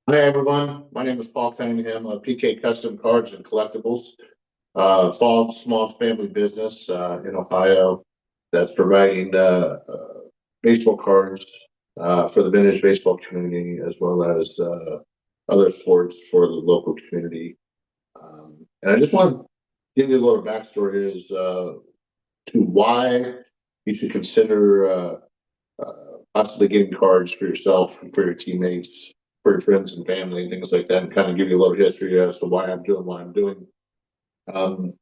Hi everyone, my name is Paul Cunningham of PK Custom Cards and Collectibles, small family business in Ohio that's providing baseball cards for the vintage baseball community as well as other sports for the local community. And I just want to give you a little backstory as to why you should consider possibly getting cards for yourself and for your teammates, for your friends and family, and things like that, and kind of give you a little history as to why I'm doing what I'm doing. Um,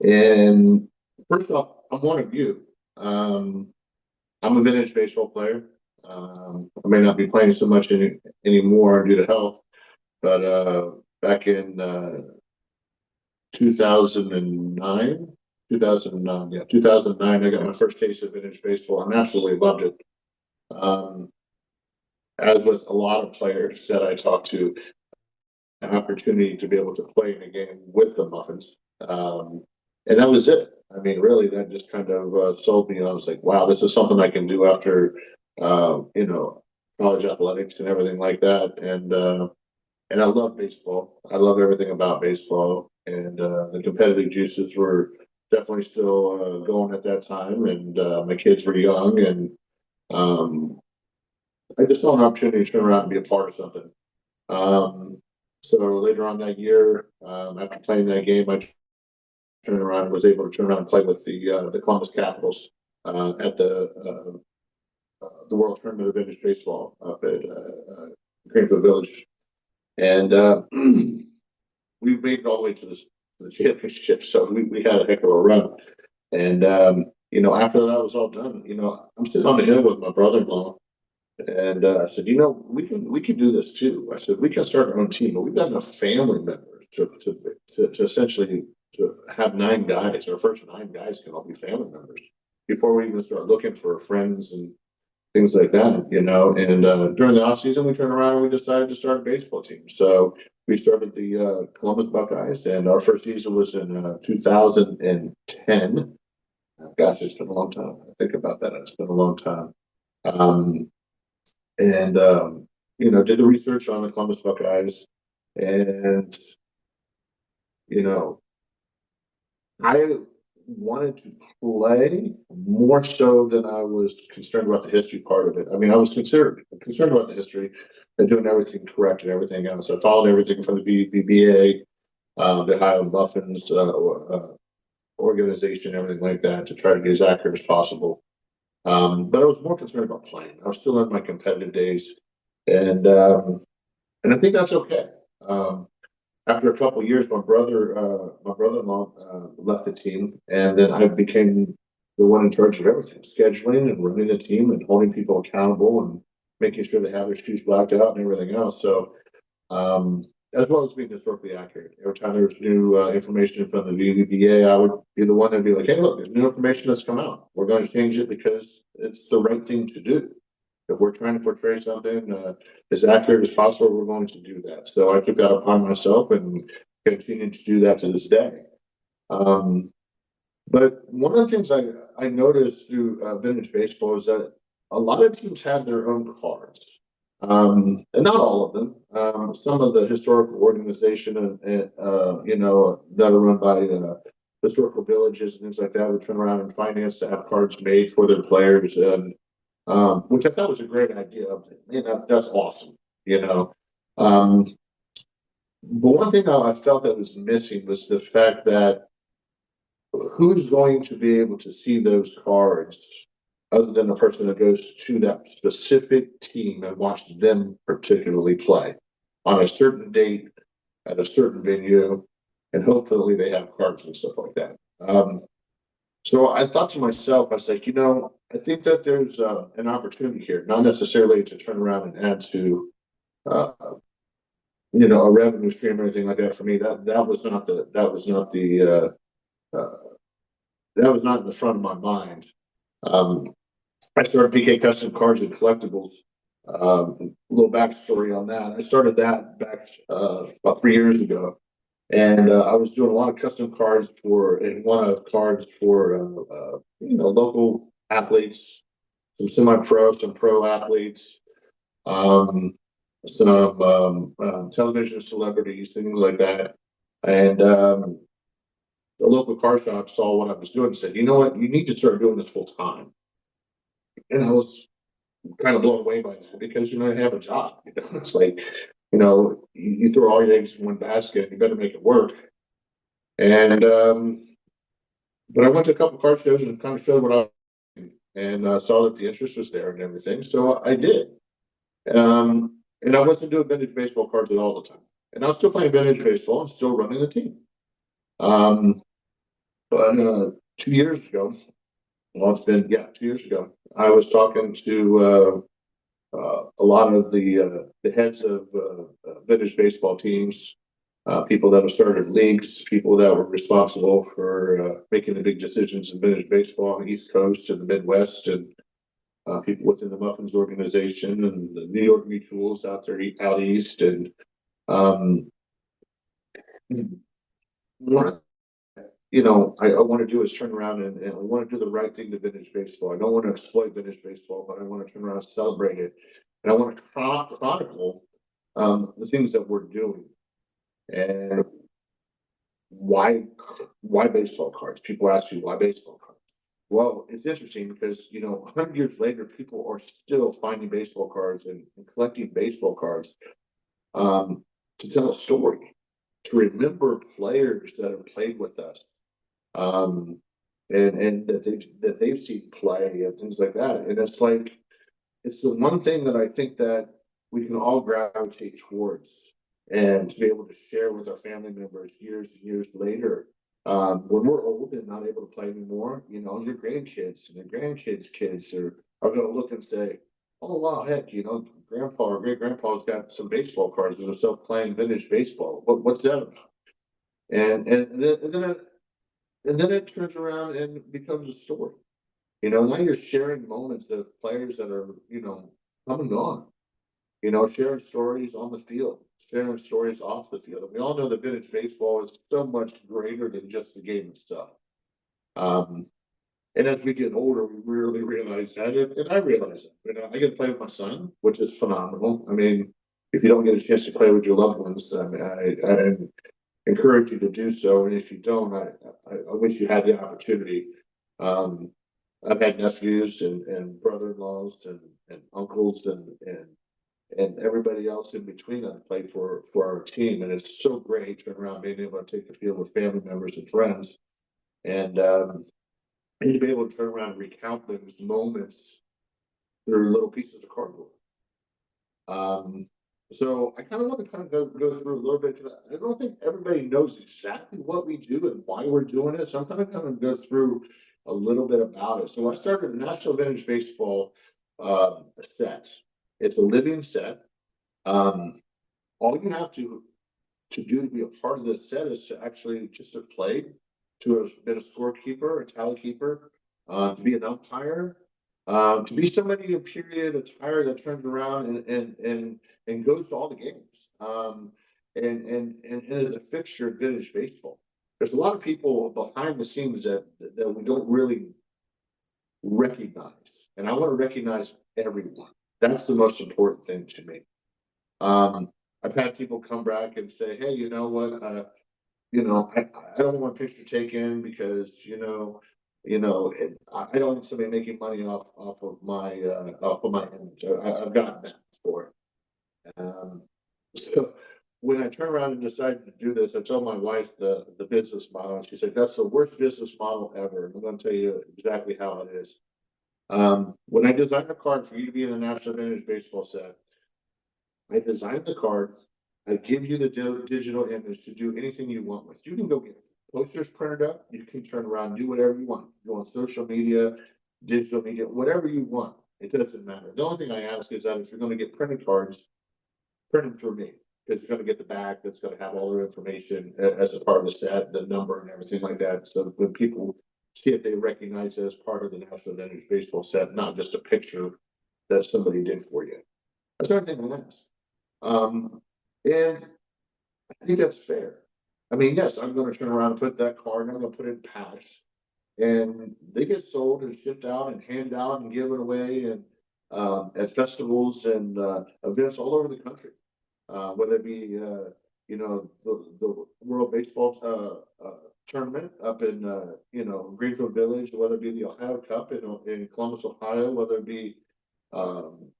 and first off, I'm one of you. I'm a vintage baseball player. I may not be playing so much anymore due to health, but back in 2009, 2009, I got my first taste of vintage baseball and absolutely loved it. Um, as with a lot of players that I talk to, an opportunity to be able to play in a game with the Muffins. And that was it. I mean, really, that just kind of sold me. I was like, wow, this is something I can do after, college athletics and everything like that. And I love baseball. I love everything about baseball. And the competitive juices were definitely still going at that time. And my kids were young. And um, I just saw an opportunity to turn around and be a part of something. Um, so later on that year, after playing that game, I turned around and was able to turn around and play with the Columbus Capitals at the World Tournament of Vintage Baseball up at Greenfield Village, and we made it all the way to the championship. So we had a heck of a run, and after that was all done, I'm sitting on the hill with my brother-in-law. And I said, we can do this too. I said, we can start our own team, but we've got enough family members to essentially to have nine guys. Our first nine guys can all be family members before we even start looking for friends and things like that. And during the off season, we turned around and we decided to start a baseball team. So we started the Columbus Buckeyes, and our first season was in 2010. Gosh, it's been a long time. I think about that. It's been a long time. Um, and did the research on the Columbus Buckeyes, and you know, I wanted to play more so than I was concerned about the history part of it. I mean, I was concerned about the history and doing everything correct and everything else. I followed everything from the VBBA, the Ohio Muffins organization, everything like that, to try to get as accurate as possible. But I was more concerned about playing. I was still in my competitive days, and I think that's okay. Um, After a couple of years, my brother-in-law left the team, and then I became the one in charge of everything, scheduling and running the team and holding people accountable and making sure they have their shoes blacked out and everything else. So, um, as well as being historically accurate. Every time there was new information from the VBBA, I would be the one that'd be like, "Hey, look, there's new information that's come out. We're going to change it because it's the right thing to do." If we're trying to portray something as accurate as possible, we're going to do that. So I took that upon myself and continue to do that to this day. Um, but one of the things I noticed through vintage baseball is that a lot of teams have their own cards, and not all of them. Some of the historical organization that are run by historical villages and things like that would turn around and finance to have cards made for their players, and which I thought was a great idea. That's awesome, you know. Um, but one thing I felt that was missing was the fact that who's going to be able to see those cards other than the person that goes to that specific team and watch them particularly play on a certain date at a certain venue, and hopefully they have cards and stuff like that. So I thought to myself, I was like, I think that there's an opportunity here, not necessarily to turn around and add to, uh, a revenue stream or anything like that. For me, that was not uh, that was not in the front of my mind. Um, I started PK Custom Cards and Collectibles. A little backstory on that. I started that back about 3 years ago, and I was doing a lot of custom cards and one of cards for local athletes, some semi-pro, some pro athletes. Um, some television celebrities, things like that. And the local car shop saw what I was doing and said, you know what, you need to start doing this full time. And I was kind of blown away by that because, I have a job. It's like, you throw all your eggs in one basket, you better make it work. And, but I went to a couple car shows and kind of showed what I and saw that the interest was there and everything. So I did. And I wasn't doing vintage baseball cards at all the time. And I was still playing vintage baseball and still running the team. Um, but 2 years ago, well, it's been, yeah, 2 years ago, I was talking to a lot of the heads of vintage baseball teams, people that have started leagues, people that were responsible for making the big decisions in vintage baseball on the East Coast and the Midwest, and people within the Muffins organization and the New York Mutuals out there out east. And um, what I want to do is turn around and I want to do the right thing to vintage baseball. I don't want to exploit vintage baseball, but I want to turn around and celebrate it. And I want to chronicle the things that we're doing. And why baseball cards? People ask me why baseball cards. Well, it's interesting because 100 years later, people are still finding baseball cards and collecting baseball cards to tell a story, to remember players that have played with us, um, and that they've seen play and things like that. And it's the one thing that I think that we can all gravitate towards, and to be able to share with our family members years and years later. When we're old and not able to play anymore, your grandkids and your grandkids' kids are going to look and say, "Oh wow, heck, grandpa or great grandpa's got some baseball cards of himself playing vintage baseball. What's that about?" And then it turns around and becomes a story. Now you're sharing moments of players that are come and gone. Sharing stories on the field, sharing stories off the field. And we all know that vintage baseball is so much greater than just the game itself. Um, and as we get older, we really realize that, and I realize it. I get to play with my son, which is phenomenal. I mean, if you don't get a chance to play with your loved ones, I mean, I encourage you to do so. And if you don't, I wish you had the opportunity. Um, I've had nephews and brother-in-laws and uncles and everybody else in between that play for our team. And it's so great turning around being able to take the field with family members and friends, and to be able to turn around and recount those moments through little pieces of cardboard. Um, so I kind of want to go through a little bit. I don't think everybody knows exactly what we do and why we're doing it. So I'm kind of go through a little bit about it. So I started a National Vintage Baseball set. It's a living set. All you have to do to be a part of this set is to actually just have played, to have been a scorekeeper, a tally keeper, to be an umpire, to be somebody in period attire that turns around and goes to all the games, and is a fixture of vintage baseball. There's a lot of people behind the scenes that we don't really recognize, and I want to recognize everyone. That's the most important thing to me. Um, I've had people come back and say, "Hey, you know what? I don't want a picture taken because I don't want somebody making money off of my image. I've gotten that before." Um, so when I turn around and decided to do this, I told my wife the business model, and she said, "That's the worst business model ever." And I'm going to tell you exactly how it is. When I designed a card for you to be in a National Vintage Baseball set, I designed the card. I give you the digital image to do anything you want with. You can go get posters printed up. You can turn around, do whatever you want. You want social media, digital media, whatever you want. It doesn't matter. The only thing I ask is that if you're going to get printed cards, print them through me, because you're going to get the back that's going to have all their information as a part of the set, the number and everything like that. So when people see it, they recognize it as part of the National Vintage Baseball set, not just a picture that somebody did for you. That's everything I ask. And I think that's fair. I mean, yes, I'm going to turn around and put that card, and I'm going to put it in packs, and they get sold and shipped out and handed out and given away and at festivals and events all over the country. whether it be, the World Baseball, tournament up in, Greenfield Village, whether it be the Ohio Cup in Columbus, Ohio, whether it be, um,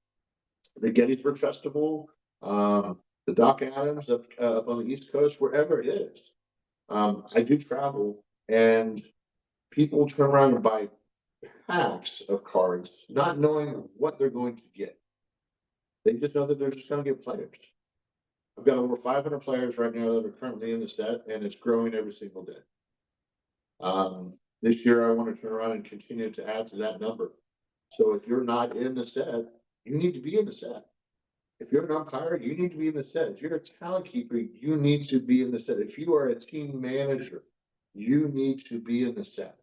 the Gettysburg Festival, the Doc Adams up on the East Coast, wherever it is. I do travel, and people turn around and buy packs of cards, not knowing what they're going to get. They just know that they're just going to get players. I've got over 500 players right now that are currently in the set, and it's growing every single day. This year, I want to turn around and continue to add to that number. So if you're not in the set, you need to be in the set. If you're an umpire, you need to be in the set. If you're a talent keeper, you need to be in the set. If you are a team manager, you need to be in the set.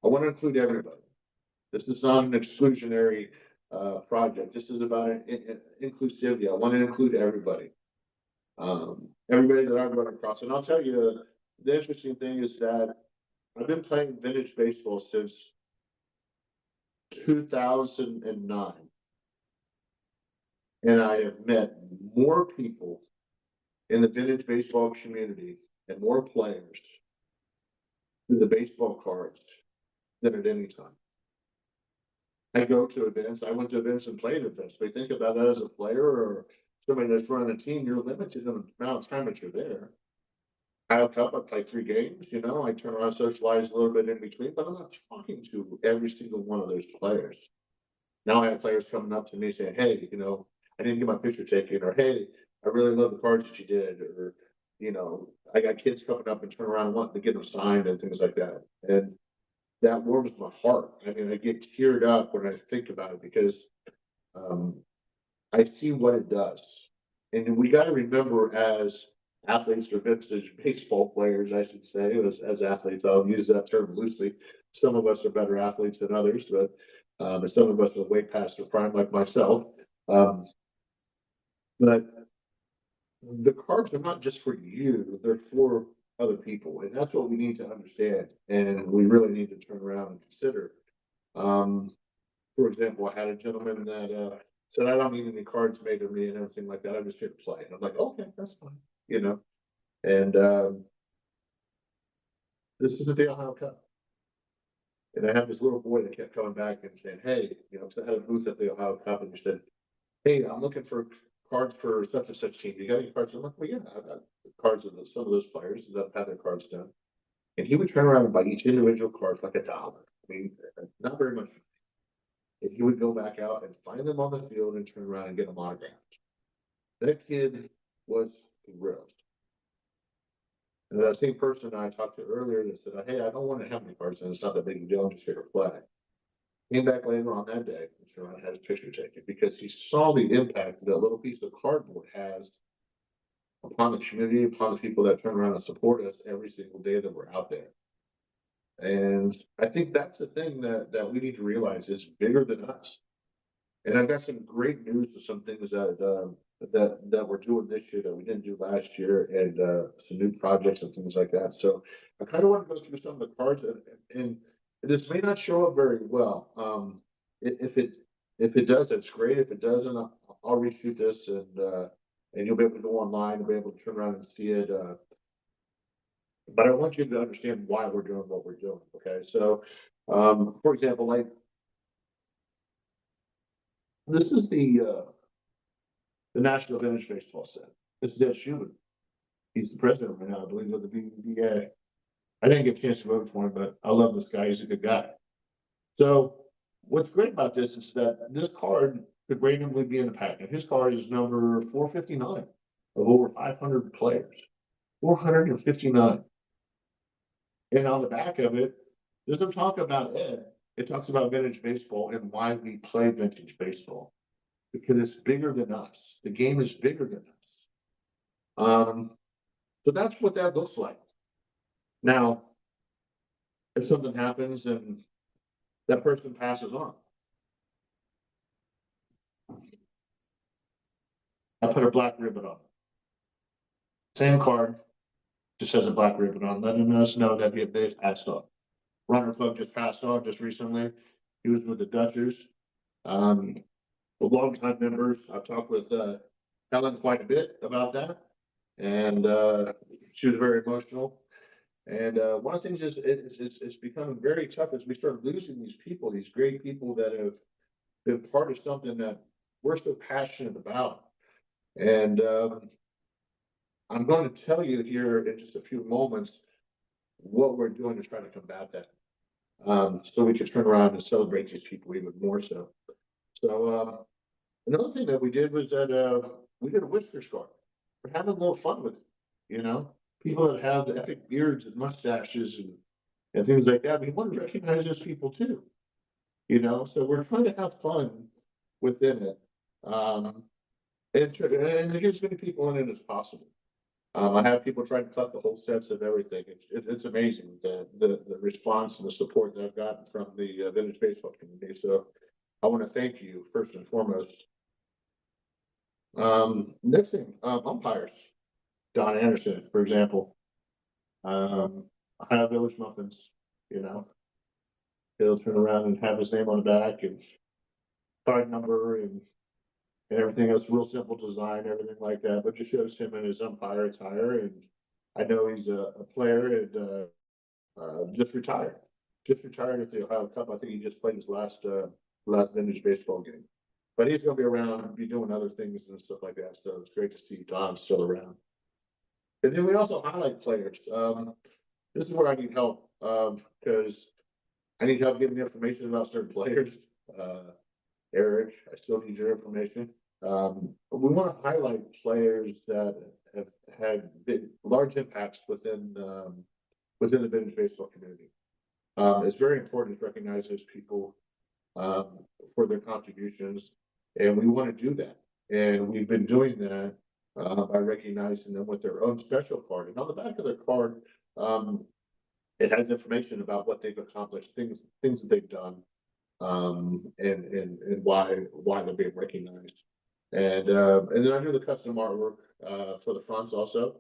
I want to include everybody. This is not an exclusionary project. This is about inclusivity. I want to include everybody. Everybody that I've run across. And I'll tell you, the interesting thing is that I've been playing vintage baseball since 2009. And I have met more people in the vintage baseball community and more players through the baseball cards than at any time. I go to events, I went to events and played events, but think about that as a player or somebody that's running a team, you're limited in the amount of time that you're there. Kyle Cup, I play 3 games, I turn around, socialize a little bit in between, but I'm not talking to every single one of those players. Now I have players coming up to me saying, hey, I didn't get my picture taken, or hey, I really love the cards that you did, or I got kids coming up and turn around and wanting to get them signed and things like that. And that warms my heart. I mean, I get teared up when I think about it because I see what it does. And we got to remember, as athletes or vintage baseball players, I should say, as athletes, I'll use that term loosely. Some of us are better athletes than others, but some of us are way past their prime, like myself. But the cards are not just for you, they're for other people. And that's what we need to understand. And we really need to turn around and consider. For example, I had a gentleman that said, I don't need any cards made of me and everything like that. I'm just here to play. And I'm like, okay, that's fine, And this is the Ohio Cup. And I had this little boy that kept coming back and saying, hey, because I had a booth at the Ohio Cup, and he said, hey, I'm looking for cards for such and such team. You got any cards? I'm like, well, yeah, I've got cards of some of those players that have had their cards done. And he would turn around and buy each individual card for like $1. I mean, not very much. And he would go back out and find them on the field and turn around and get them autographed. That kid was thrilled. And that same person I talked to earlier that said, hey, I don't want to have any cards, and it's not that big a deal, I'm just here to play. Came back later on that day and turned around and had his picture taken because he saw the impact that a little piece of cardboard has upon the community, upon the people that turn around and support us every single day that we're out there. And I think that's the thing that we need to realize is bigger than us. And I've got some great news of some things that we're doing this year that we didn't do last year, and some new projects and things like that. So I kind of want to go through some of the cards, and this may not show up very well. If it does, that's great. If it doesn't, I'll reshoot this, and you'll be able to go online and be able to turn around and see it. But I want you to understand why we're doing what we're doing. Okay, so for example, like this is the National Vintage Baseball set. This is Ed Schumann. He's the president right now, I believe, of the VBBA. I didn't get a chance to vote for him, but I love this guy. He's a good guy. So what's great about this is that this card could randomly be in the pack. And his card is number 459 of over 500 players. 459. And on the back of it, doesn't talk about Ed. It talks about vintage baseball and why we play vintage baseball. Because it's bigger than us. The game is bigger than us. So that's what that looks like. Now, if something happens and that person passes on, I put a black ribbon on. Same card, just has a black ribbon on, letting us know that they've passed on. Runner Club just passed on just recently. He was with the Dutchers. The longtime members, I've talked with Helen quite a bit about that, and she was very emotional. And one of the things is it's becoming very tough as we start losing these people, these great people that have been part of something that we're so passionate about. And I'm going to tell you here in just a few moments what we're doing to try to combat that, so we can turn around and celebrate these people even more so. So another thing that we did was that we did a whiskers card. We're having a little fun with it, you know. People that have the epic beards and mustaches and things like that. We want to recognize those people too, you know. So we're trying to have fun within it, and to get as many people in it as possible. I have people try to collect the whole sets of everything. It's amazing the response and the support that I've gotten from the vintage baseball community. So I want to thank you first and foremost. Next thing, umpires. Don Anderson, for example. Ohio Village Muffins, you know, he'll turn around and have his name on the back and card number and everything else, real simple design, everything like that, but just shows him in his umpire attire. And I know he's a player and just retired at the Ohio Cup. I think he just played his last vintage baseball game, but he's going to be around, be doing other things and stuff like that. So it's great to see Don still around. And then we also highlight players. This is where I need help, because I need help getting information about certain players. Eric, I still need your information. We want to highlight players that have had big, large impacts within the vintage baseball community. It's very important to recognize those people for their contributions, and we want to do that. And we've been doing that by recognizing them with their own special card. And on the back of their card, it has information about what they've accomplished, things that they've done, and why they're being recognized. And then I do the custom artwork for the fronts also.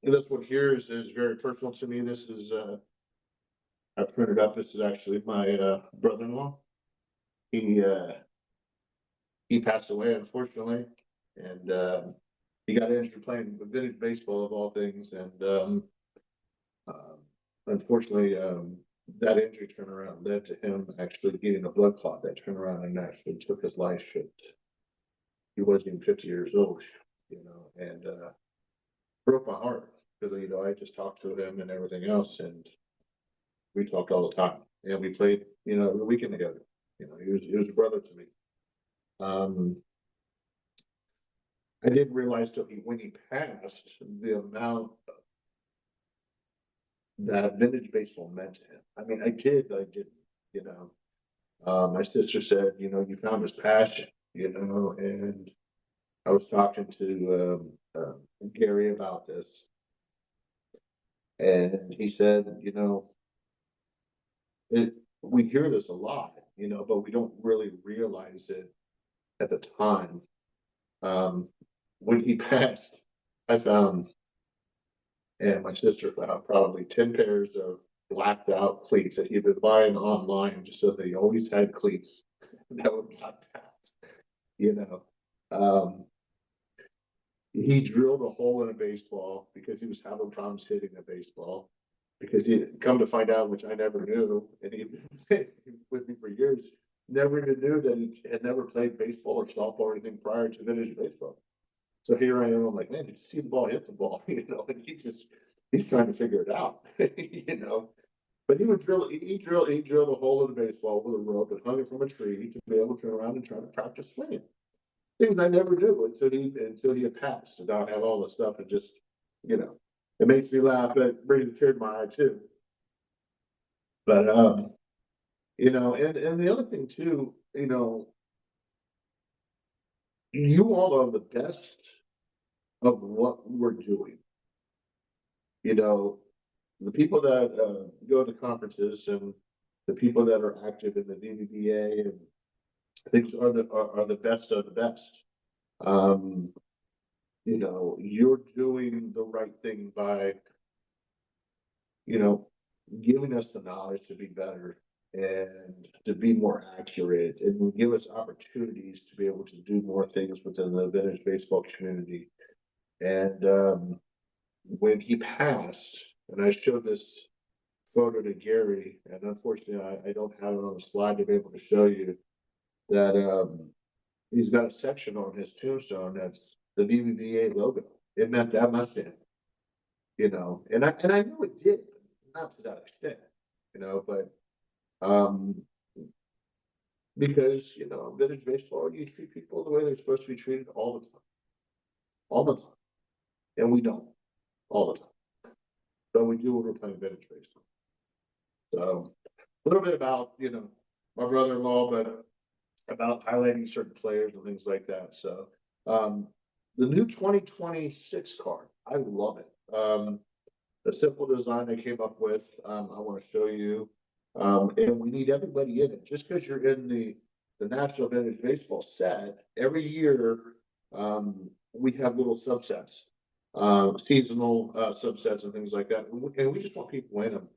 This one here is very personal to me. This is I printed up. This is actually my brother-in-law. He uh, he passed away unfortunately, and he got injured playing vintage baseball of all things, and uh, unfortunately that injury turnaround led to him actually getting a blood clot that turned around and actually took his life. He wasn't even 50 years old, you know, and broke my heart because you know I just talked to him and everything else, and we talked all the time, and we played, you know, the weekend together. You know, he was a brother to me. Um, I didn't realize till when he passed the amount that vintage baseball meant to him. I mean, I didn't, you know. My sister said, you know, you found his passion, you know, and I was talking to Gary about this, and he said, you know, we hear this a lot, you know, but we don't really realize it at the time. Um, when he passed, I found, and my sister found probably 10 pairs of blacked out cleats that he'd been buying online just so they always had cleats that were blacked out, you know. Um, he drilled a hole in a baseball because he was having problems hitting a baseball. Because he come to find out, which I never knew, and he with me for years, never even knew that he had never played baseball or softball or anything prior to vintage baseball. So here I am, I'm like, man, did you see the ball hit the ball? You know, and he's trying to figure it out, you know. But he would he drilled a hole in the baseball with a rope and hung it from a tree to be able to turn around and try to practice swinging. Things I never do until he had passed. And now I have all the stuff and just, you know, it makes me laugh, but it brings a tear to my eye too. But you know, and the other thing too, you know, you all are the best of what we're doing. You know, the people that go to conferences and the people that are active in the VBBA and things are the best of the best. Um, you know, you're doing the right thing by, you know, giving us the knowledge to be better and to be more accurate and give us opportunities to be able to do more things within the vintage baseball community. And when he passed, and I showed this photo to Gary, and unfortunately I don't have it on the slide to be able to show you that he's got a section on his tombstone that's the VBBA logo. It meant that much to him, and I know it did, not to that extent, but um, because vintage baseball, you treat people the way they're supposed to be treated all the time, and we don't all the time, but we do when we're playing vintage baseball. So a little bit about my brother-in-law, but about highlighting certain players and things like that. So the new 2026 card, I love it. The simple design I came up with, I want to show you. And we need everybody in it. Just because you're in the National Vintage Baseball set, every year we have little subsets, seasonal subsets and things like that. And we just want people in them.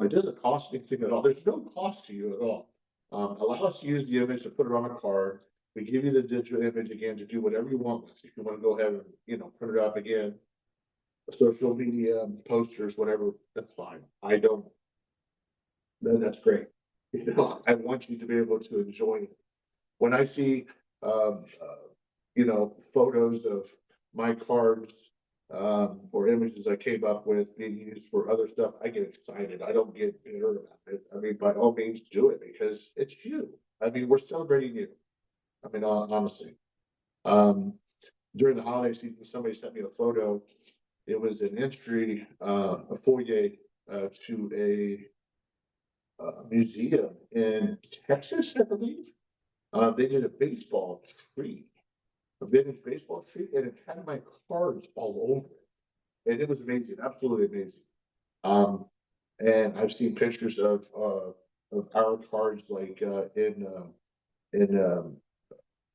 It doesn't cost anything at all. There's no cost to you at all. Allow us to use the image to put it on a card. We give you the digital image again to do whatever you want with. If you want to go ahead and print it up again, social media posters, whatever, that's fine. I don't. That's great. I want you to be able to enjoy it. When I see, um, photos of my cards or images I came up with being used for other stuff, I get excited. I don't get bitter about it. I mean, by all means, do it because it's you. I mean, we're celebrating you. I mean, honestly. During the holiday season, somebody sent me a photo. It was an entry, a foyer to a museum in Texas, I believe. They did a baseball tree, a vintage baseball tree, and it had my cards all over it. And it was amazing, absolutely amazing. And I've seen pictures of our cards like in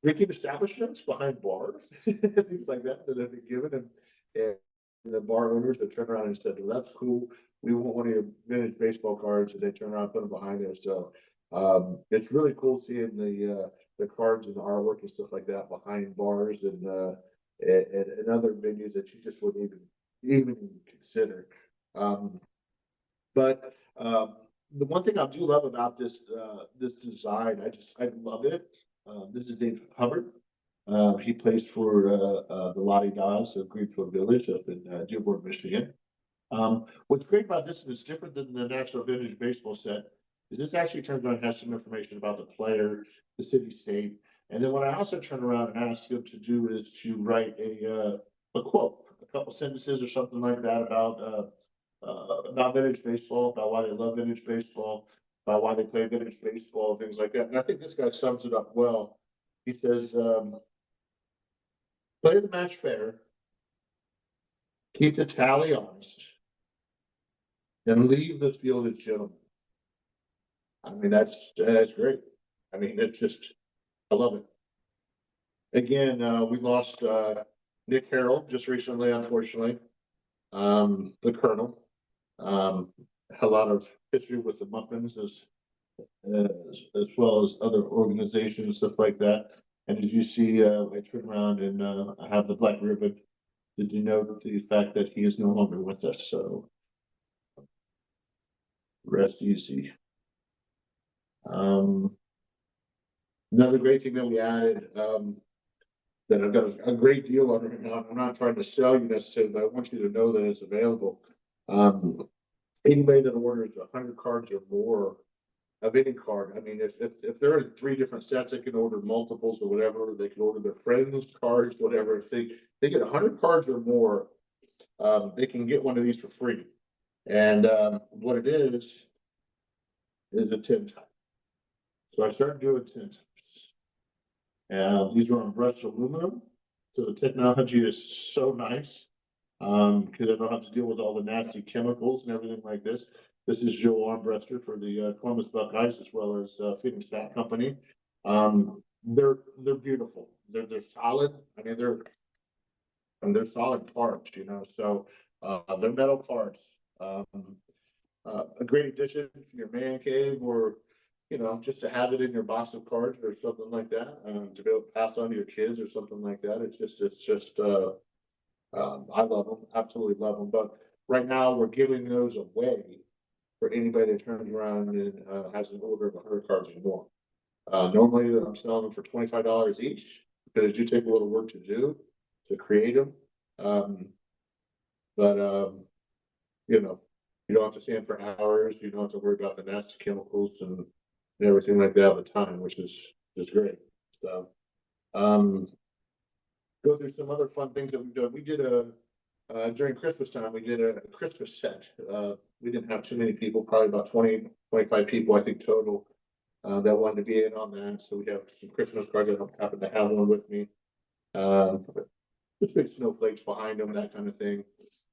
drinking establishments behind bars, things like that that have been given, and the bar owners that turn around and said, "Well, that's cool. We want one of your vintage baseball cards," and they turn around and put them behind there. So it's really cool seeing the cards and the artwork and stuff like that behind bars and other venues that you just wouldn't even consider. Um, but the one thing I do love about this design, I love it. This is Dave Hubbard. He plays for the Lottie Dawes of Greenfield Village up in Dearborn, Michigan. What's great about this, and it's different than the National Vintage Baseball set, is this actually turns around and has some information about the player, the city, state, and then what I also turn around and ask him to do is to write a quote, a couple sentences or something like that about vintage baseball, about why they love vintage baseball, about why they play vintage baseball, things like that. And I think this guy sums it up well. He says, play the match fair, keep the tally honest, and leave the field as gentlemen. I mean, that's great. I mean, it's just, I love it. Again, we lost Nick Harrell just recently, unfortunately. The Colonel. A lot of history with the Muffins as well as other organizations, stuff like that. And as you see, I turn around and I have the black ribbon to denote the fact that he is no longer with us. So rest easy. Another great thing that we added, that I've got a great deal on right now. I'm not trying to sell you necessarily, but I want you to know that it's available. Anybody that orders 100 cards or more of any card, I mean, if they're in 3 different sets, they can order multiples or whatever. They can order their friends' cards, whatever. If they get 100 cards or more, they can get one of these for free. And what it is a 10 type. So I started doing 10 types. And these are on brushed aluminum. So the technology is so nice. Because I don't have to deal with all the nasty chemicals and everything like this. This is Joe Armbruster for the Columbus Buckeyes as well as Phoenix Bat Company. They're beautiful. They're solid. I mean, they're solid cards, So they're metal cards. A great addition to your man cave or just to have it in your box of cards or something like that, to be able to pass on to your kids or something like that. I love them, absolutely love them. But right now we're giving those away for anybody that turns around and has an order of 100 cards or more. Normally I'm selling them for $25 each because they do take a little work to do to create them. But you don't have to stand for hours. You don't have to worry about the nasty chemicals and everything like that all the time, which is great. So, go through some other fun things that we've done. We did during Christmas time, we did a Christmas set. We didn't have too many people, probably about 20, 25 people, I think, total, that wanted to be in on that. So we have some Christmas cards. I don't happen to have one with me. Just big snowflakes behind them, that kind of thing.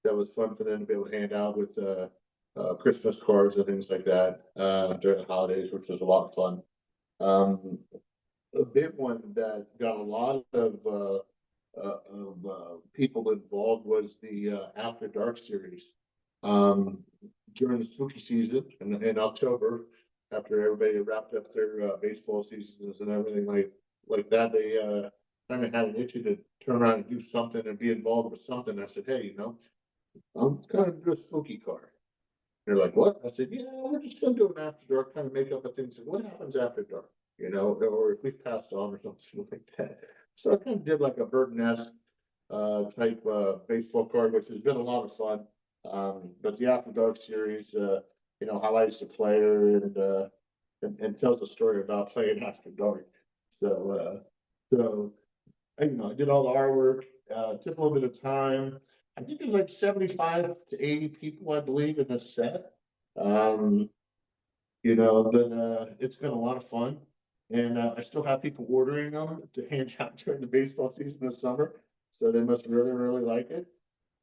That was fun for them to be able to hand out with Christmas cards and things like that during the holidays, which was a lot of fun. A big one that got a lot of people involved was the After Dark series. During the spooky season in October, after everybody wrapped up their baseball seasons and everything like that, they kind of had an itch to turn around and do something and be involved with something. I said, hey, I'm kind of do a spooky card. They're like, what? I said, yeah, we're just gonna do an after dark, kind of make up a thing. Said, what happens after dark? Or if we've passed on or something like that. So I kind of did like a Burton-esque type baseball card, which has been a lot of fun. But the After Dark series, highlights the player and tells a story about playing after dark. So I did all the artwork. Took a little bit of time. I think there's like 75 to 80 people, I believe, in this set. But it's been a lot of fun. And I still have people ordering them to hand out during the baseball season this summer. So they must really, really like it.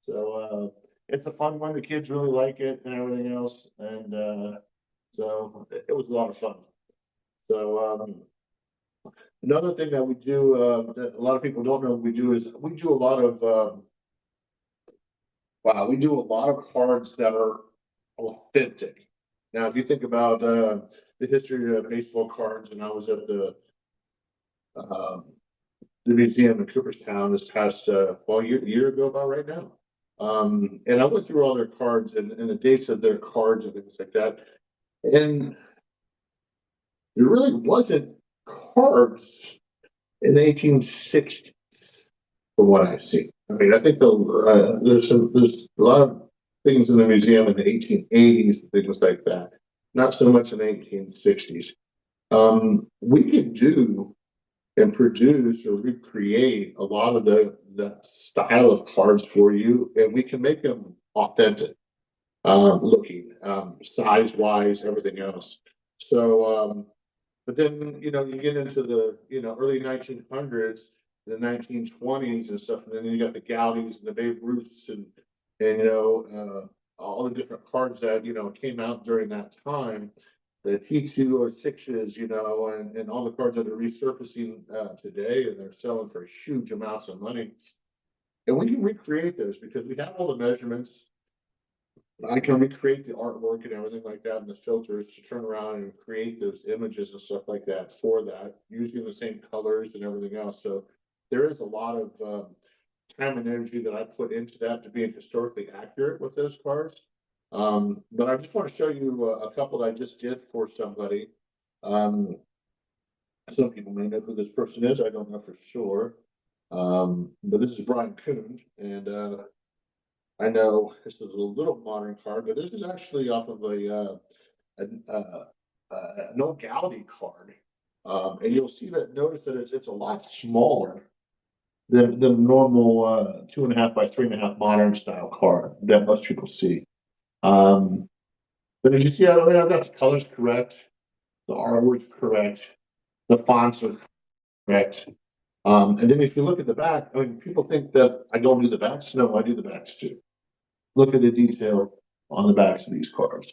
So it's a fun one. The kids really like it and everything else. And so it was a lot of fun. So another thing that we do that a lot of people don't know we do is we do a lot of we do a lot of cards that are authentic. Now, if you think about the history of baseball cards, and I was at the museum in Cooperstown this past year ago, about right now. And I went through all their cards and the dates of their cards and things like that. And there really wasn't cards in the 1860s, from what I've seen. I mean, I think there's a lot of things in the museum in the 1880s and things like that. Not so much in the 1860s. We could do and produce or recreate a lot of the style of cards for you, and we can make them authentic looking, size wise, everything else. So, but then you get into the early 1900s, the 1920s and stuff, and then you got the Gowdies and the Babe Ruths and all the different cards that came out during that time, the T206s, and all the cards that are resurfacing today, and they're selling for huge amounts of money. And we can recreate those because we have all the measurements. I can recreate the artwork and everything like that, and the filters to turn around and create those images and stuff like that for that, using the same colors and everything else. So there is a lot of time and energy that I put into that to being historically accurate with those cards. But I just want to show you a couple that I just did for somebody. Some people may know who this person is. I don't know for sure. But this is Brian Kuhn, and I know this is a little modern card, but this is actually off of an old Gowdy card. And you'll see that, notice that it's a lot smaller than the normal 2.5 by 3.5 modern style card that most people see. But as you see, I've got the colors correct, the artwork's correct, the fonts are correct. And then if you look at the back, I mean, people think that I don't do the backs. No, I do the backs too. Look at the detail on the backs of these cards.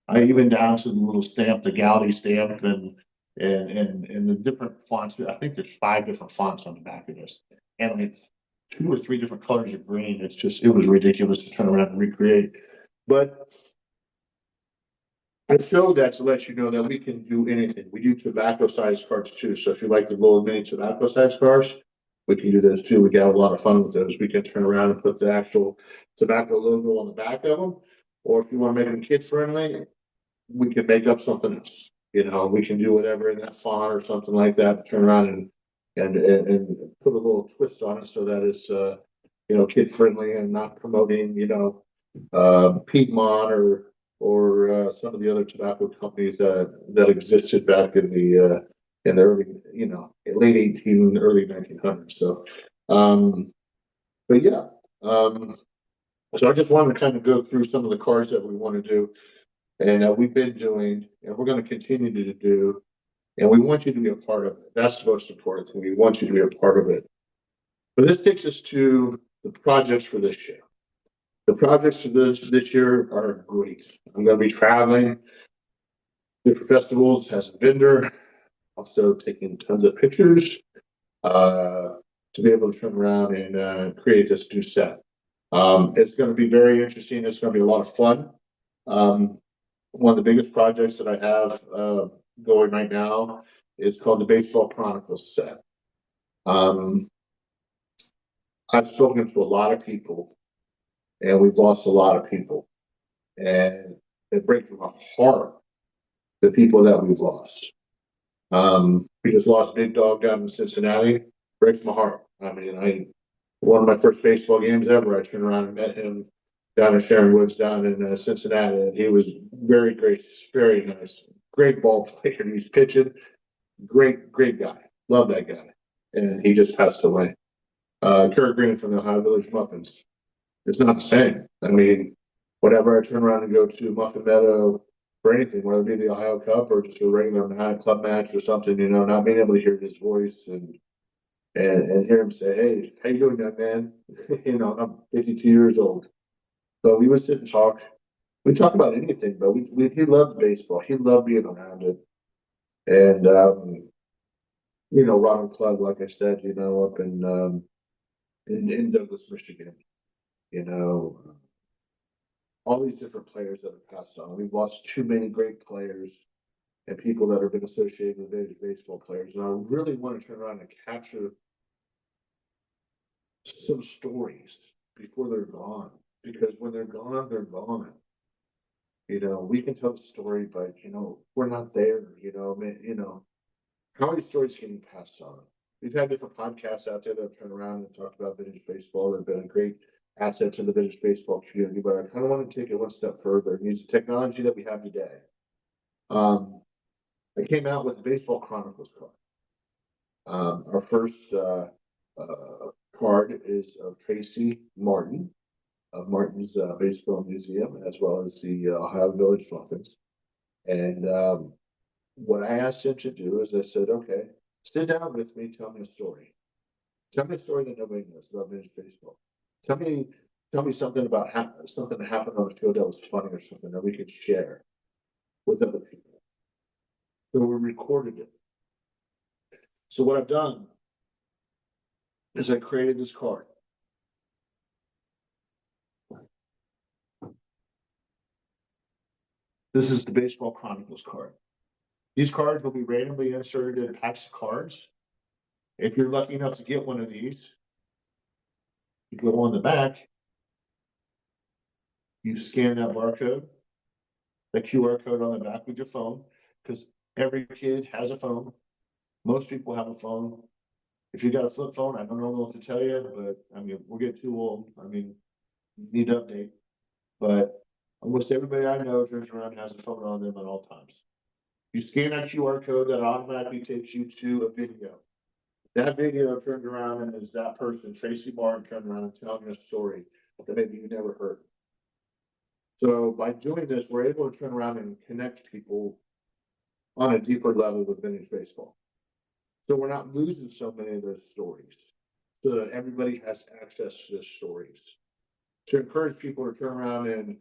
I even down to the little stamp, the Gowdy stamp, and the different fonts. I think there's 5 different fonts on the back of this, and it's 2 or 3 different colors of green. It was ridiculous to turn around and recreate. But I showed that to let you know that we can do anything. We do tobacco sized cards too. So if you like the little mini tobacco sized cards, we can do those too. We got a lot of fun with those. We can turn around and put the actual tobacco logo on the back of them. Or if you want to make them kid friendly, we can make up something else. You know, we can do whatever in that font or something like that, turn around and put a little twist on it so that it's kid friendly and not promoting, Piedmont or some of the other tobacco companies that existed back in the early, late 18, early 1900s. So, but yeah, so I just wanted to kind of go through some of the cards that we want to do, and we've been doing, and we're going to continue to do, and we want you to be a part of it. That's the most important thing. We want you to be a part of it. But this takes us to the projects for this year. The projects for this year are great. I'm going to be traveling different festivals as a vendor, also taking tons of pictures uh, to be able to turn around and create this new set. It's going to be very interesting. It's going to be a lot of fun. Um, one of the biggest projects that I have going right now is called the Baseball Chronicles set. I've spoken to a lot of people, and we've lost a lot of people, and it breaks my heart, the people that we've lost. We just lost Big Dog down in Cincinnati. Breaks my heart. I mean, one of my first baseball games ever, I turned around and met him down in Sharon Woods down in Cincinnati, and he was very gracious, very nice, great ball player. He was pitching, great guy. Love that guy. And he just passed away. Kurt Green from the Ohio Village Muffins. It's not the same. I mean, whenever I turn around and go to Muffin Meadow for anything, whether it be the Ohio Cup or just a regular club match or something, not being able to hear his voice and hear him say, "Hey, how you doing, young man?" I'm 52 years old. So we would sit and talk. We talk about anything, but he loved baseball. He loved being around it. And Ronald Club, like I said, up in Douglas, Michigan, you know, all these different players that have passed on. We've lost too many great players and people that have been associated with baseball players. And I really want to turn around and capture some stories before they're gone. Because when they're gone, they're gone. We can tell the story, but we're not there. How many stories can you pass on? We've had different podcasts out there that have turned around and talked about vintage baseball. They've been a great asset to the vintage baseball community, but I kind of want to take it one step further and use the technology that we have today. I came out with the Baseball Chronicles card. Our first card is of Tracy Martin of Martin's Baseball Museum, as well as the Ohio Village Muffins. And what I asked him to do is I said, okay, sit down with me, tell me a story. Tell me a story that nobody knows about vintage baseball. Tell me something about something that happened on the field that was funny or something that we could share with other people. So we recorded it. So what I've done is I created this card. This is the Baseball Chronicles card. These cards will be randomly inserted in packs of cards. If you're lucky enough to get one of these, you go on the back, you scan that barcode, the QR code on the back with your phone, because every kid has a phone. Most people have a phone. If you got a flip phone, I don't know what to tell you, but I mean, we'll get too old. I mean, you need to update. But almost everybody I know turns around and has a phone on them at all times. You scan that QR code, that automatically takes you to a video. That video turned around and is that person, Tracy Martin, turned around and telling you a story that maybe you never heard. So by doing this, we're able to turn around and connect people on a deeper level with vintage baseball. So we're not losing so many of those stories, so that everybody has access to those stories. To encourage people to turn around and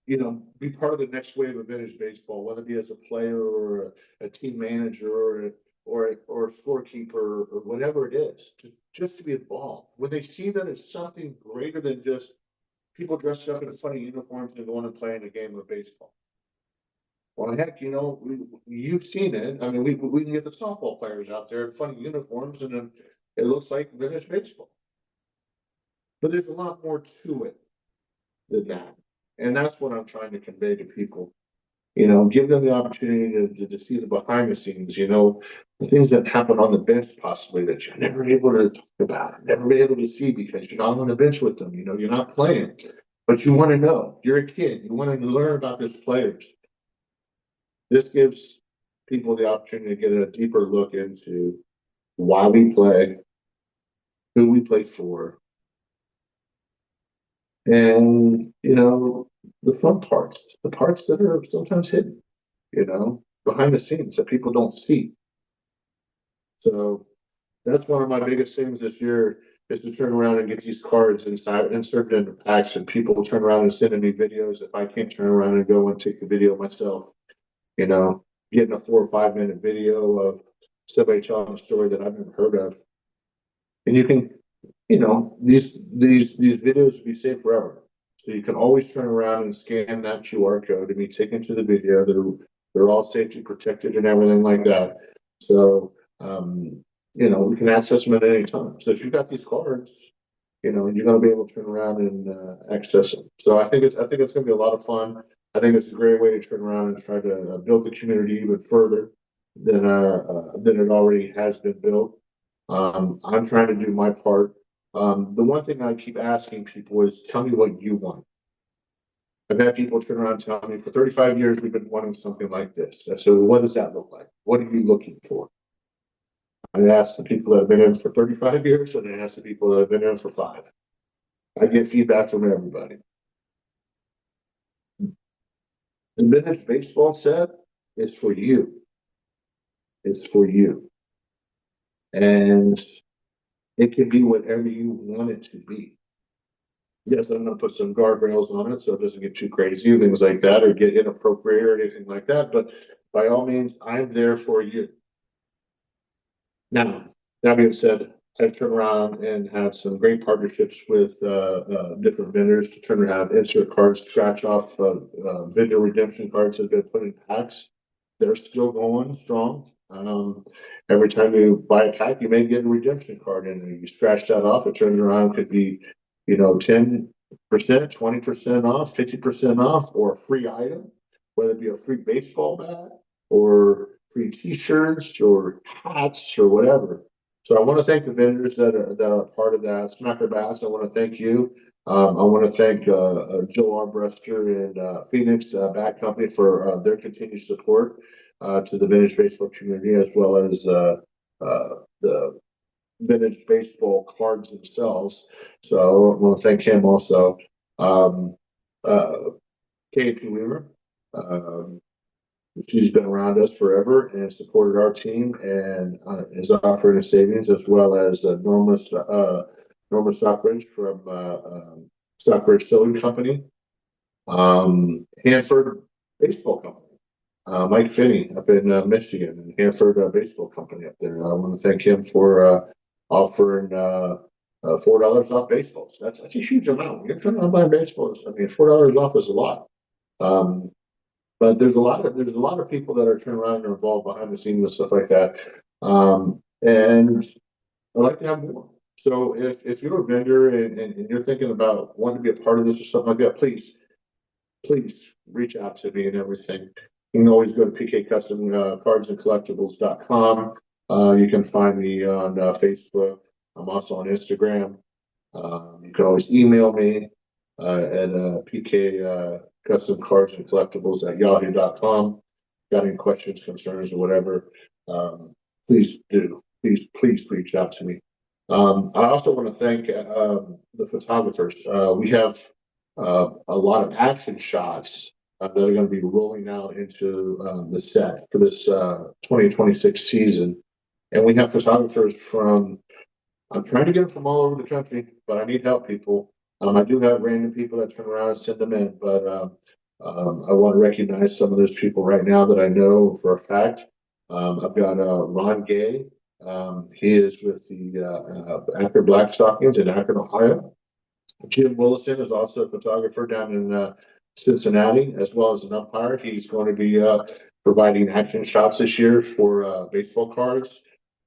be part of the next wave of vintage baseball, whether it be as a player or a team manager or a scorekeeper or whatever it is, just to be involved. When they see that it's something greater than just people dressed up in funny uniforms and going and playing a game of baseball. Well, heck, you've seen it. I mean, we can get the softball players out there in funny uniforms, and then it looks like vintage baseball. But there's a lot more to it than that, and that's what I'm trying to convey to people. Give them the opportunity to see the behind the scenes. The things that happen on the bench, possibly that you're never able to talk about, never be able to see because you're not on the bench with them. You're not playing, but you want to know. You're a kid. You want to learn about these players. This gives people the opportunity to get a deeper look into why we play, who we play for, and the fun parts, the parts that are sometimes hidden, behind the scenes that people don't see. So that's one of my biggest things this year is to turn around and get these cards inserted into packs, and people will turn around and send me videos if I can't turn around and go and take the video myself. You know, Getting a 4 or 5 minute video of somebody telling a story that I've never heard of, and you can, these videos will be saved forever. So you can always turn around and scan that QR code and be taken to the video. They're all safety protected and everything like that. So we can access them at any time. So if you've got these cards, you're going to be able to turn around and access them. So I think it's going to be a lot of fun. I think it's a great way to turn around and try to build the community even further than it already has been built. I'm trying to do my part. The one thing I keep asking people is, tell me what you want. I've had people turn around and tell me, for 35 years, we've been wanting something like this. I said, well, what does that look like? What are you looking for? I asked the people that have been in for 35 years, and I asked the people that have been in for 5. I get feedback from everybody. The vintage baseball set is for you. It's for you. And it can be whatever you want it to be. Yes, I'm gonna put some guardrails on it so it doesn't get too crazy, things like that, or get inappropriate or anything like that. But by all means, I'm there for you. Now, that being said, I've turned around and had some great partnerships with different vendors to turn around, insert cards, scratch off vendor redemption cards that have been put in packs. They're still going strong. Every time you buy a pack, you may get a redemption card in there. You scratch that off, it turns around, could be 10%, 20% off, 50% off, or a free item, whether it be a free baseball bat or free T-shirts or hats or whatever. So I want to thank the vendors that are part of that. Smacker Bass, I want to thank you. I want to thank Joe Armbruster and Phoenix Bat Company for their continued support to the vintage baseball community, as well as the vintage baseball cards themselves. So I want to thank him also. KP Weaver. She's been around us forever and supported our team and is offering a savings, as well as Norma Stockbridge from Stockbridge Sewing Company, Hanford Baseball Company, Mike Finney up in Michigan, and Hanford Baseball Company up there. I want to thank him for offering $4 off baseballs. That's a huge amount. You're turning on buying baseballs. I mean, $4 off is a lot. But there's a lot of people that are turning around and are involved behind the scenes with stuff like that. And I'd like to have more. So if you're a vendor and you're thinking about wanting to be a part of this or something like that, please reach out to me and everything. You can always go to PK Custom Cards and Collectibles.com. You can find me on Facebook. I'm also on Instagram. You can always email me at PK Custom Cards and Collectibles at yahoo.com. Got any questions, concerns, or whatever, please do. Please reach out to me. I also want to thank the photographers. We have a lot of action shots that are going to be rolling out into the set for this 2026 season. And we have photographers I'm trying to get them from all over the country, but I need help, people. I do have random people that turn around and send them in, but I want to recognize some of those people right now that I know for a fact. I've got Ron Gay. He is with the Akron Black Stockings in Akron, Ohio. Jim Willison is also a photographer down in Cincinnati, as well as an umpire. He's going to be providing action shots this year for baseball cards.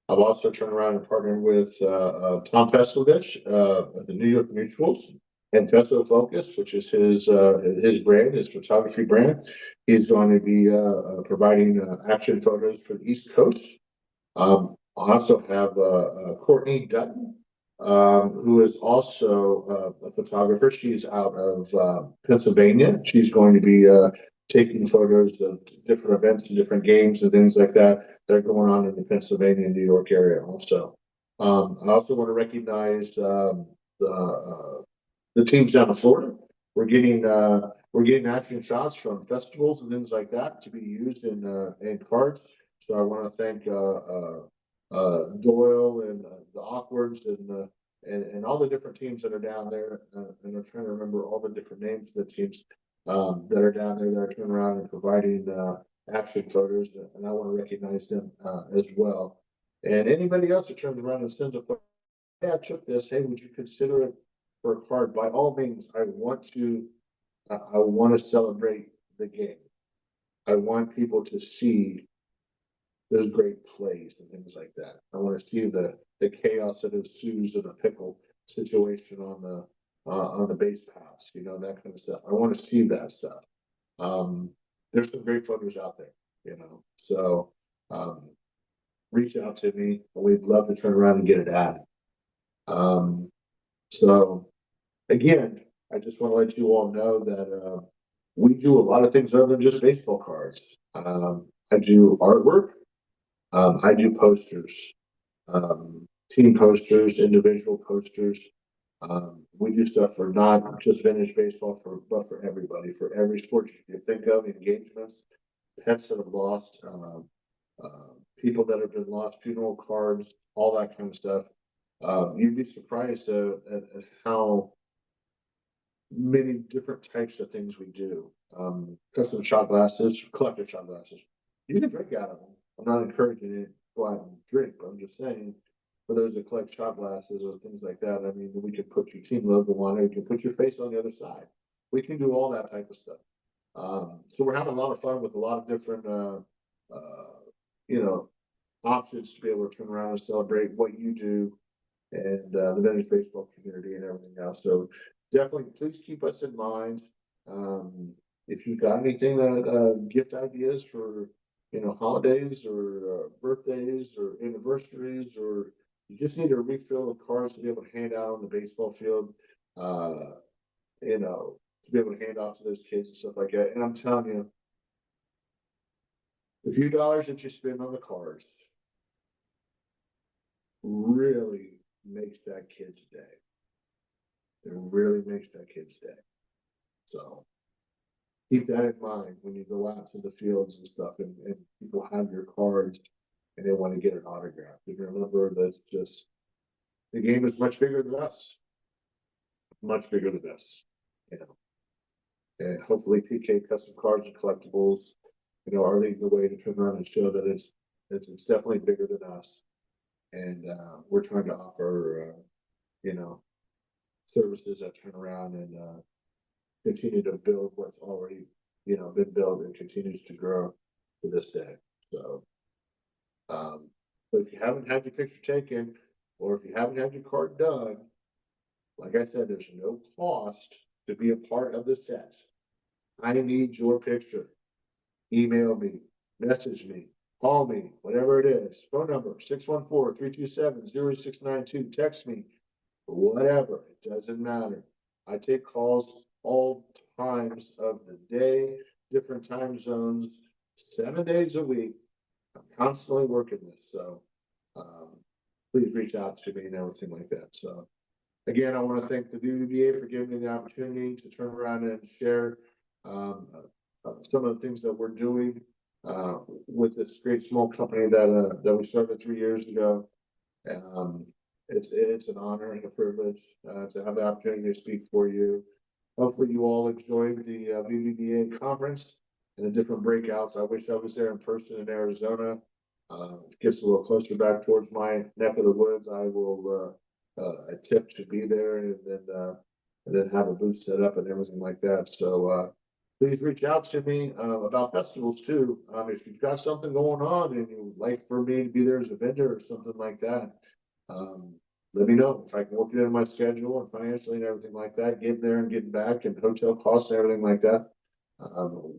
I've also turned around and partnered with Tom Festovich of the New York Mutuals and Festo Focus, which is his brand, his photography brand. He's going to be providing action photos for the East Coast. I also have Courtney Dutton, who is also a photographer. She's out of Pennsylvania. She's going to be taking photos of different events and different games and things like that that are going on in the Pennsylvania and New York area also. I also want to recognize the teams down in Florida. We're getting action shots from festivals and things like that to be used in cards. So I want to thank Doyle and the Awkwards and all the different teams that are down there. And I'm trying to remember all the different names of the teams that are down there that are turning around and providing action photos. And I want to recognize them as well. And anybody else that turns around and sends a photo, hey, I took this. Hey, would you consider it for a card? By all means, I want to celebrate the game. I want people to see those great plays and things like that. I want to see the chaos that ensues in a pickle situation on the base paths, that kind of stuff. I want to see that stuff. There's some great photos out there, So reach out to me. We'd love to turn around and get it added. So again, I just want to let you all know that we do a lot of things other than just baseball cards. I do artwork. I do posters, team posters, individual posters. We do stuff for not just vintage baseball, but for everybody, for every sport you can think of, engagements, pets that have lost, people that have been lost, funeral cards, all that kind of stuff. You'd be surprised at how many different types of things we do. Custom shot glasses, collector shot glasses. You can drink out of them. I'm not encouraging you to go out and drink, but I'm just saying for those that collect shot glasses or things like that, I mean, we can put your team logo on it, we can put your face on the other side. We can do all that type of stuff. So we're having a lot of fun with a lot of different, options to be able to turn around and celebrate what you do and the vintage baseball community and everything else. So definitely, please keep us in mind. If you've got anything that gift ideas for holidays or birthdays or anniversaries, or you just need to refill the cards to be able to hand out on the baseball field, to be able to hand off to those kids and stuff like that. And I'm telling you, the few dollars that you spend on the cards really makes that kid's day. It really makes that kid's day. So keep that in mind when you go out to the fields and stuff and people have your cards and they want to get an autograph. You remember that's just the game is much bigger than us. Much bigger than us. And hopefully PK Custom Cards and Collectibles, are leading the way to turn around and show that it's definitely bigger than us. And we're trying to offer services that turn around and continue to build what's already been built and continues to grow to this day. So but if you haven't had your picture taken or if you haven't had your card done, like I said, there's no cost to be a part of the set. I need your picture. Email me, message me, call me, whatever it is. Phone number 614-327-0692. Text me, whatever. It doesn't matter. I take calls all times of the day, different time zones, 7 days a week. I'm constantly working this. So please reach out to me and everything like that. So again, I want to thank the VBBA for giving me the opportunity to turn around and share some of the things that we're doing with this great small company that we started 3 years ago. It's an honor and a privilege to have the opportunity to speak for you. Hopefully you all enjoyed the VBBA conference and the different breakouts. I wish I was there in person in Arizona. It gets a little closer back towards my neck of the woods. I will attempt to be there and then have a booth set up and everything like that. So please reach out to me about festivals too. If you've got something going on and you'd like for me to be there as a vendor or something like that, um, let me know if I can work it in my schedule and financially and everything like that, getting there and getting back and hotel costs and everything like that.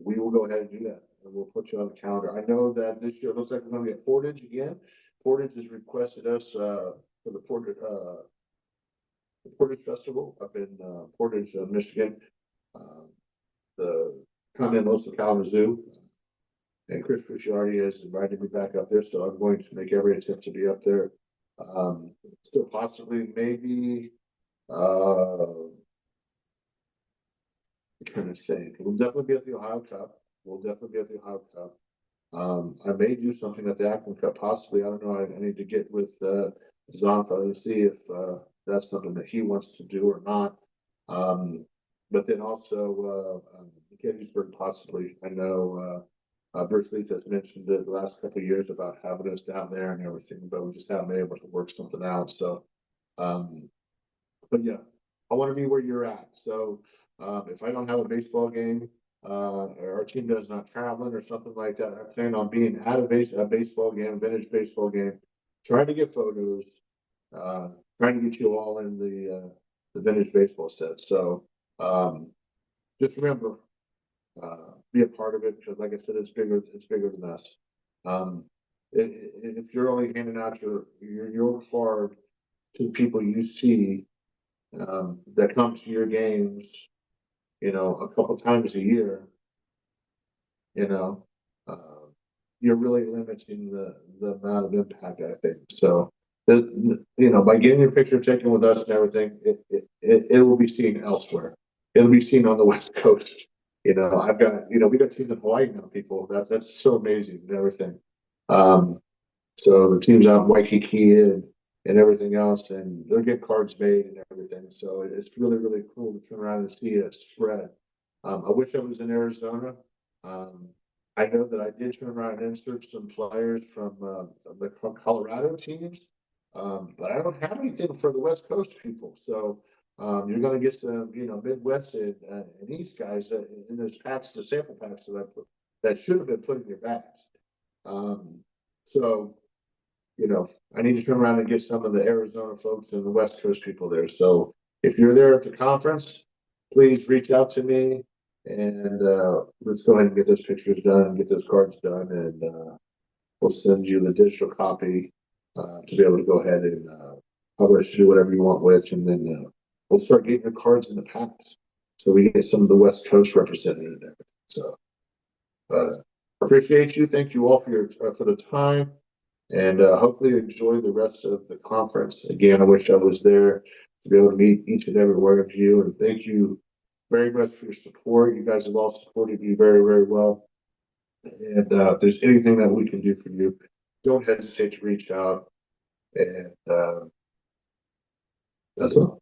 We will go ahead and do that and we'll put you on the calendar. I know that this year it looks like we're going to get Portage again. Portage has requested us for the Portage Festival up in Portage, Michigan. Uh, the Continental Kalamazoo. And Chris Fuciardi has invited me back up there, so I'm going to make every attempt to be up there. Still possibly, maybe, I'm trying to say, we'll definitely be at the Ohio Cup. We'll definitely be at the Ohio Cup. I may do something at the Akron Cup, possibly. I don't know. I need to get with Zonfa to see if that's something that he wants to do or not. But then also Gettysburg, possibly. I know Bruce Leith has mentioned it the last couple of years about having us down there and everything, but we just haven't been able to work something out. So, but yeah, I want to be where you're at. So, if I don't have a baseball game, or our team does not traveling or something like that, I plan on being at a baseball game, a vintage baseball game, trying to get photos, uh, trying to get you all in the vintage baseball set. So, just remember, be a part of it because, like I said, it's bigger than us. Um, if you're only handing out your card to people you see that come to your games, a couple times a year, you know, uh, you're really limiting the amount of impact, I think. So, by getting your picture taken with us and everything, it will be seen elsewhere. It'll be seen on the West Coast. I've got, we got teams in Hawaii now, people. That's so amazing and everything. Um, so the teams out in Waikiki and everything else, and they're getting cards made and everything. So it's really, really cool to turn around and see it spread. I wish I was in Arizona. Um, I know that I did turn around and insert some players from the Colorado teams, but I don't have anything for the West Coast people. So you're going to get some, Midwest and East guys in those packs, the sample packs that I put that should have been put in your bags. Um, so I need to turn around and get some of the Arizona folks and the West Coast people there. So if you're there at the conference, please reach out to me and let's go ahead and get those pictures done and get those cards done. And we'll send you the digital copy to be able to go ahead and publish, do whatever you want with. And then we'll start getting your cards in the packs. So we get some of the West Coast represented and everything. So appreciate you. Thank you all for the time. And hopefully enjoy the rest of the conference. Again, I wish I was there to be able to meet each and every one of you. And thank you very much for your support. You guys have all supported me very, very well. And if there's anything that we can do for you, don't hesitate to reach out. And that's all.